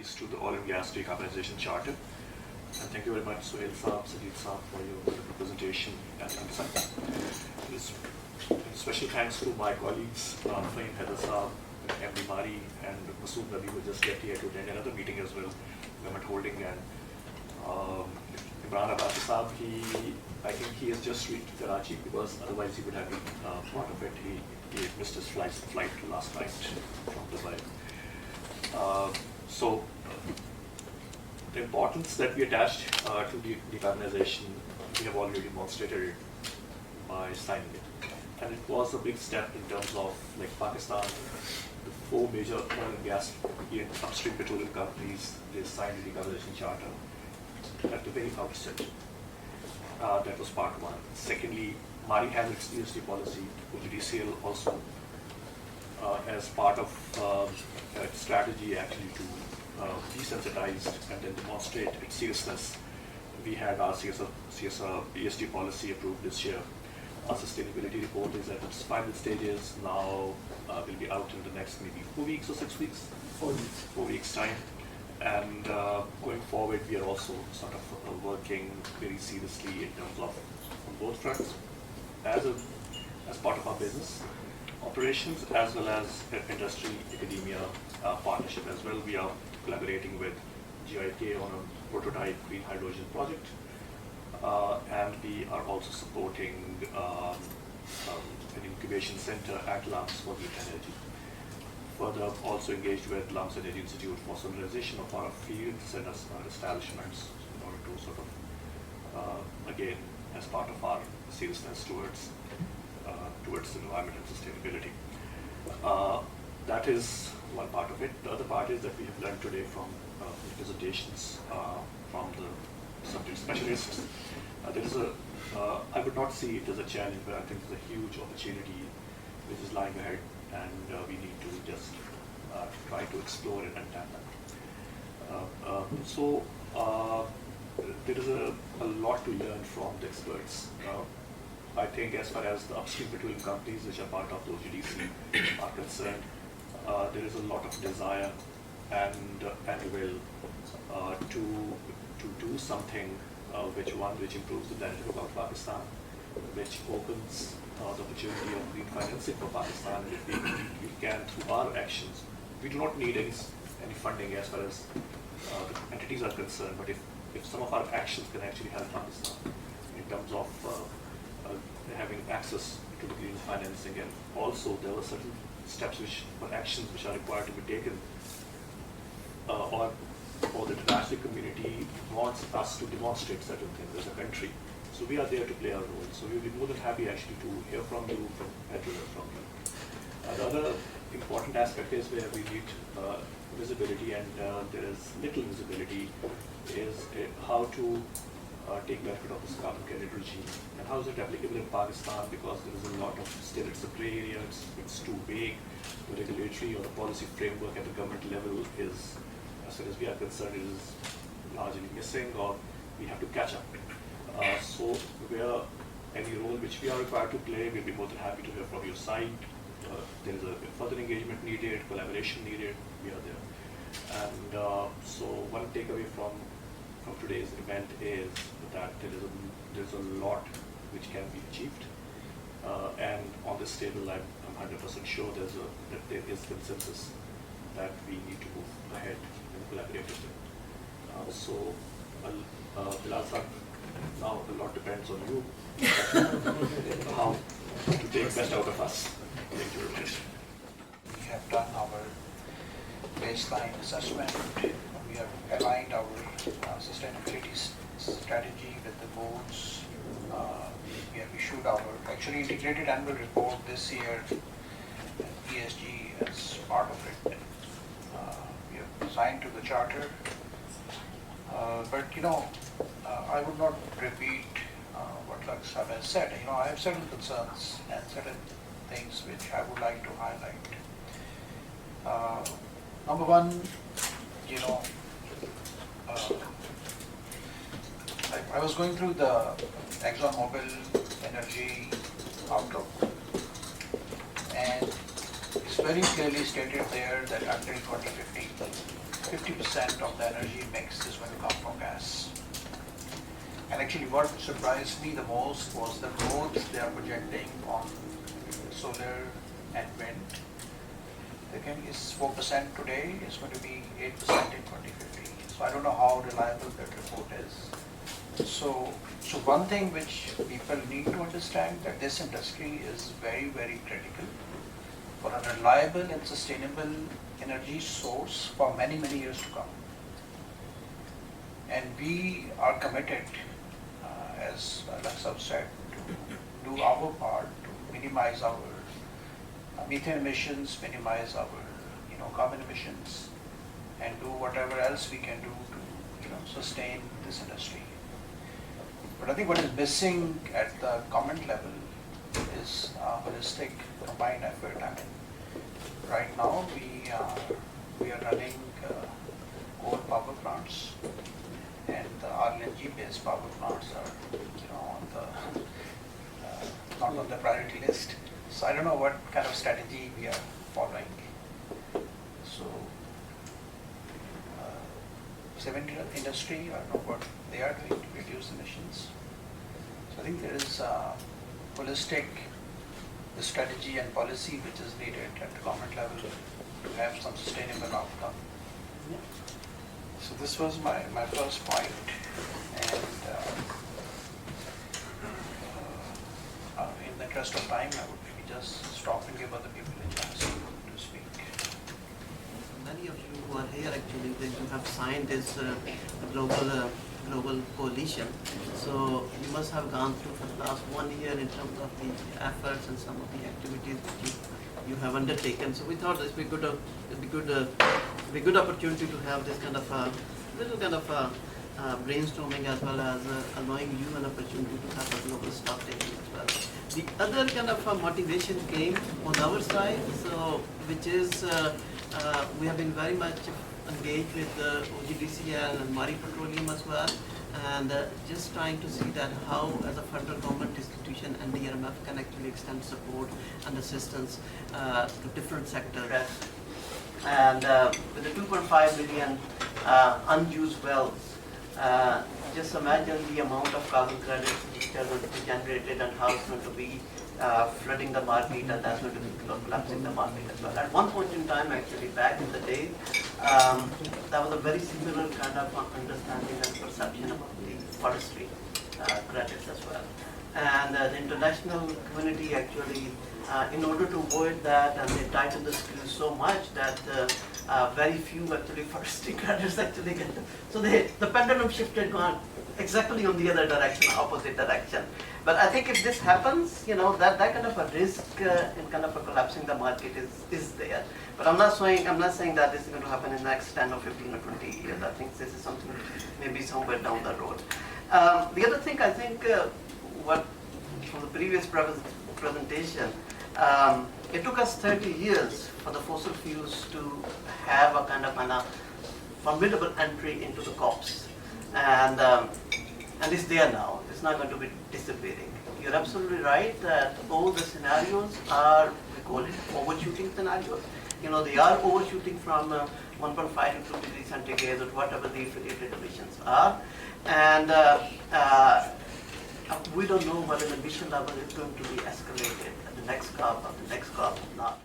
signatories to the Oil and Gas Decarbonization Charter. And thank you very much, Suhail Saab, Sajid Saab, for your presentation and insight. Special thanks to my colleagues, Fahim Heather Saab, MD Mari, and Masood Nabi, who just left here to attend another meeting as well, Government Holding, and Imran Abbasi Saab. I think he has just reached Karachi, because otherwise he would have been part of it. He missed his flight last night from Dubai. So the importance that we attached to decarbonization, we have already demonstrated it by signing it. And it was a big step in terms of, like, Pakistan, the 4 major oil and gas upstream petroleum companies, they signed the decarbonization charter at the very outset. That was part one. Secondly, Mari has its ESG policy, OGDCL also, as part of its strategy actually to desensitize and then demonstrate its seriousness. We had our CSR ESG policy approved this year. Our sustainability report is at its final stages now, will be out in the next maybe 4 weeks or 6 weeks? 4 weeks. 4 weeks time. And going forward, we are also sort of working very seriously in terms of on both fronts, as part of our business operations, as well as industry, academia partnership as well. We are collaborating with GIK on a prototype green hydrogen project, and we are also supporting an incubation center at LUMS for green energy. Further, also engaged with LUMS Energy Institute for solarization of our fields and our establishments in order to sort of, again, as part of our seriousness towards environment and sustainability. That is one part of it. The other part is that we have learned today from the presentations from the subject specialists. I would not see it as a challenge, but I think it's a huge opportunity which is lying ahead, and we need to just try to explore it and tap that. So there is a lot to learn from the experts. I think as far as the upstream petroleum companies which are part of the OGDC are concerned, there is a lot of desire and will to do something which improves the narrative about Pakistan, which opens the opportunity of green financing for Pakistan. If we can, through our actions, we do not need any funding as far as the entities are concerned, but if some of our actions can actually help Pakistan in terms of having access to the green financing, and also there were certain steps or actions which are required to be taken, or the international community wants us to demonstrate certain things as a country. So we are there to play our role. So we'll be more than happy actually to hear from you and to learn from you. The other important aspect is where we need visibility, and there is little visibility, is how to take benefit of this carbon credit regime, and how is it applicable in Pakistan, because there is a lot of, still it's a gray area, it's too vague. The regulatory or the policy framework at the government level is, as far as we are concerned, it is largely missing, or we have to catch up. So where any role which we are required to play, we'll be more than happy to hear from your side. There is a further engagement needed, collaboration needed, we are there. And so one takeaway from today's event is that there is a lot which can be achieved. And on this table, I'm 100% sure that there is consensus that we need to move ahead in a collaborative way. So Bilal sir, now a lot depends on you, how to take best out of us. Thank you very much. We have done our baseline assessment. We have aligned our sustainability strategy with the goals. We have issued our actually integrated annual report this year, ESG as part of it. We have signed to the charter. But I would not repeat what Lux has said. I have certain concerns and certain things which I would like to highlight. Number one, I was going through the ExxonMobil energy outlook, and it's very clearly stated there that until 2050, 50% of the energy mix is going to come from gas. And actually what surprised me the most was the growth they are projecting on solar and wind. Again, is 4% today, it's going to be 8% in 2050. So I don't know how reliable that report is. So one thing which people need to understand that this industry is very, very critical for a reliable and sustainable energy source for many, many years to come. And we are committed, as Alexa said, to do our part to minimize our methane emissions, minimize our carbon emissions, and do whatever else we can do to sustain this industry. But I think what is missing at the government level is a holistic combined effort. I mean, right now we are running coal power plants, and the RLNG based power plants are on the not on the priority list. So I don't know what kind of strategy we are following. So cement industry, I don't know what they are doing to reduce emissions. So I think there is a holistic strategy and policy which is needed at the government level to have some sustainable outcome. Yeah. So this was my first point, and in the interest of time, I would maybe just stop and give other people a chance to speak. Many of you who are here actually, that you have signed this global coalition. So you must have gone through for the last 1 year in terms of the efforts and some of the activities that you have undertaken. So we thought it'd be good opportunity to have this kind of little kind of brainstorming, as well as allowing you an opportunity to have a global stock taking as well. The other kind of motivation came on our side, so which is we have been very much engaged with OGDCL and Mari Petroleum as well, and just trying to see that how, as a federal government institution, NDRMF can actually extend support and assistance to different sectors. And with the 2.5 billion unused wells, just imagine the amount of carbon credits which are going to be generated and how it's going to be flooding the market, and that's going to be collapsing the market as well. At one point in time, actually, back in the day, that was a very similar kind of understanding and perception about the forestry credits as well. And the international community actually, in order to avoid that, and they tightened the screws so much that very few actually forestry credits actually get them. So the pendulum shifted gone exactly on the other direction, opposite direction. But I think if this happens, that kind of a risk in kind of a collapsing the market is there. But I'm not saying that this is going to happen in the next 10 or 15 or 20 years. I think this is something maybe somewhere down the road. The other thing I think, what from the previous presentation, it took us 30 years for the fossil fuels to have a kind of a formidable entry into the COPs. And it's there now. It's not going to be disappearing. You're absolutely right that all the scenarios are, we call it overshooting scenarios. They are overshooting from 1.5 to 2 degrees centigrade or whatever the affiliated emissions are. And we don't know whether the emission level is going to be escalated at the next COP or the next COP or not.